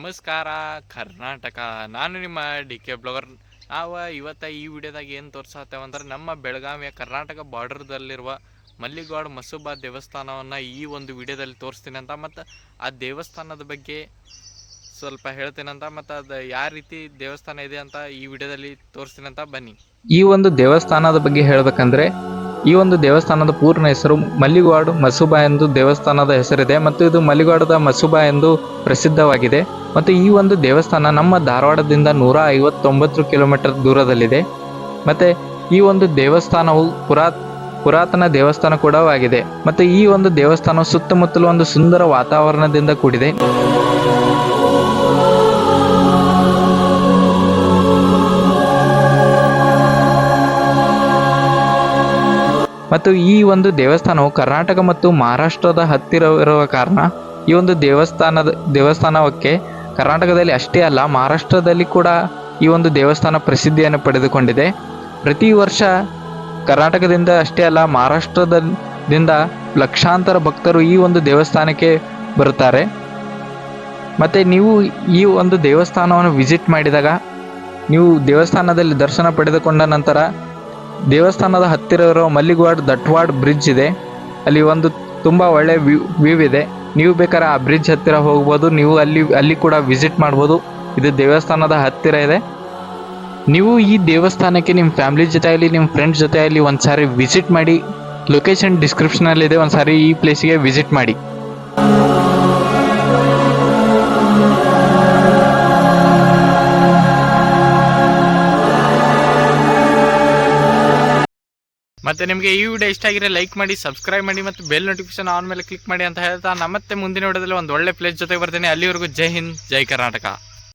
ನಮಸ್ಕಾರ ಕರ್ನಾಟಕ. ನಾನು ನಿಮ್ಮ ಡಿ ಕೆ ಬ್ಲಾಗರ್. ನಾವು ಇವತ್ತು ಈ ವಿಡಿಯೋದಾಗ ಏನು ತೋರಿಸತ್ತೇವಂದ್ರೆ ನಮ್ಮ ಬೆಳಗಾವಿಯ ಕರ್ನಾಟಕ ಬಾರ್ಡರ್ದಲ್ಲಿರುವ ಮಲ್ಲಿಗೌಡ ಮಸೂಬಾ ದೇವಸ್ಥಾನವನ್ನು ಈ ಒಂದು ವಿಡಿಯೋದಲ್ಲಿ ತೋರಿಸ್ತೀನಿ ಅಂತ, ಮತ್ತು ಆ ದೇವಸ್ಥಾನದ ಬಗ್ಗೆ ಸ್ವಲ್ಪ ಹೇಳ್ತೀನಂತ, ಮತ್ತು ಅದು ಯಾವ ರೀತಿ ದೇವಸ್ಥಾನ ಇದೆ ಅಂತ ಈ ವಿಡಿಯೋದಲ್ಲಿ ತೋರಿಸ್ತೀನಿ ಅಂತ. ಬನ್ನಿ. ಈ ಒಂದು ದೇವಸ್ಥಾನದ ಬಗ್ಗೆ ಹೇಳಬೇಕಂದ್ರೆ, ಈ ಒಂದು ದೇವಸ್ಥಾನದ ಪೂರ್ಣ ಹೆಸರು ಮಲ್ಲಿಗೌಡ ಮಸೂಬಾ ಎಂದು ದೇವಸ್ಥಾನದ ಹೆಸರಿದೆ ಮತ್ತು ಇದು ಮಲ್ಲಿಗೌಡದ ಮಸೂಬಾ ಎಂದು ಪ್ರಸಿದ್ಧವಾಗಿದೆ. ಮತ್ತು ಈ ಒಂದು ದೇವಸ್ಥಾನ ನಮ್ಮ ಧಾರವಾಡದಿಂದ 159 ಕಿಲೋಮೀಟರ್ ದೂರದಲ್ಲಿದೆ. ಮತ್ತು ಈ ಒಂದು ದೇವಸ್ಥಾನವು ಪುರಾತನ ದೇವಸ್ಥಾನ ಕೂಡ ಆಗಿದೆ. ಮತ್ತು ಈ ಒಂದು ದೇವಸ್ಥಾನವು ಸುತ್ತಮುತ್ತಲು ಒಂದು ಸುಂದರ ವಾತಾವರಣದಿಂದ ಕೂಡಿದೆ. ಮತ್ತು ಈ ಒಂದು ದೇವಸ್ಥಾನವು ಕರ್ನಾಟಕ ಮತ್ತು ಮಹಾರಾಷ್ಟ್ರದ ಹತ್ತಿರ ಇರುವ ಕಾರಣ ಈ ಒಂದು ದೇವಸ್ಥಾನಕ್ಕೆ ಕರ್ನಾಟಕದಲ್ಲಿ ಅಷ್ಟೇ ಅಲ್ಲ, ಮಹಾರಾಷ್ಟ್ರದಲ್ಲಿ ಕೂಡ ಈ ಒಂದು ದೇವಸ್ಥಾನ ಪ್ರಸಿದ್ಧಿಯನ್ನು ಪಡೆದುಕೊಂಡಿದೆ. ಪ್ರತಿ ವರ್ಷ ಕರ್ನಾಟಕದಿಂದ ಅಷ್ಟೇ ಅಲ್ಲ, ಮಹಾರಾಷ್ಟ್ರದಿಂದ ಲಕ್ಷಾಂತರ ಭಕ್ತರು ಈ ಒಂದು ದೇವಸ್ಥಾನಕ್ಕೆ ಬರುತ್ತಾರೆ. ಮತ್ತು ನೀವು ಈ ಒಂದು ದೇವಸ್ಥಾನವನ್ನು ವಿಸಿಟ್ ಮಾಡಿದಾಗ, ನೀವು ದೇವಸ್ಥಾನದಲ್ಲಿ ದರ್ಶನ ಪಡೆದುಕೊಂಡ ನಂತರ ದೇವಸ್ಥಾನದ ಹತ್ತಿರ ಇರೋ ಮಲ್ಲಿಗೌಡ ದಟ್ವಾಡ್ ಬ್ರಿಡ್ಜ್ ಇದೆ. ಅಲ್ಲಿ ಒಂದು ತುಂಬ ಒಳ್ಳೆ ವ್ಯೂ ಇದೆ. ನೀವು ಬೇಕಾದ್ರೆ ಆ ಬ್ರಿಡ್ಜ್ ಹತ್ತಿರ ಹೋಗ್ಬೋದು. ನೀವು ಅಲ್ಲಿ ಕೂಡ ವಿಸಿಟ್ ಮಾಡ್ಬೋದು. ಇದು ದೇವಸ್ಥಾನದ ಹತ್ತಿರ ಇದೆ. ನೀವು ಈ ದೇವಸ್ಥಾನಕ್ಕೆ ನಿಮ್ಮ ಫ್ಯಾಮಿಲಿ ಜೊತೆ ಆಗಲಿ, ನಿಮ್ಮ ಫ್ರೆಂಡ್ಸ್ ಜೊತೆ ಆಗಲಿ ಒಂದು ಸಾರಿ ವಿಸಿಟ್ ಮಾಡಿ. ಲೊಕೇಶನ್ ಡಿಸ್ಕ್ರಿಪ್ಷನಲ್ಲಿದೆ, ಒಂದು ಸಾರಿ ಈ ಪ್ಲೇಸಿಗೆ ವಿಸಿಟ್ ಮಾಡಿ. ಮತ್ತು ನಿಮಗೆ ಈ ವಿಡಿಯೋ ಇಷ್ಟ ಆಗಿದ್ರೆ ಲೈಕ್ ಮಾಡಿ, ಸಬ್ಸ್ಕ್ರೈಬ್ ಮಾಡಿ ಮತ್ತು ಬೆಲ್ ನೋಟಿಫಿಕೇಶನ್ ಆನ್ ಮೇಲೆ ಕ್ಲಿಕ್ ಮಾಡಿ ಅಂತ ಹೇಳ್ತಾ, ಮತ್ತೆ ಮುಂದಿನ ವಿಡಿಯೋದಲ್ಲಿ ಒಂದು ಒಳ್ಳೆ ಪ್ಲೇಸ್ ಜೊತೆ ಬರ್ತೀನಿ. ಅಲ್ಲಿವರೆಗೂ ಜೈ ಹಿಂದ್, ಜೈ ಕರ್ನಾಟಕ.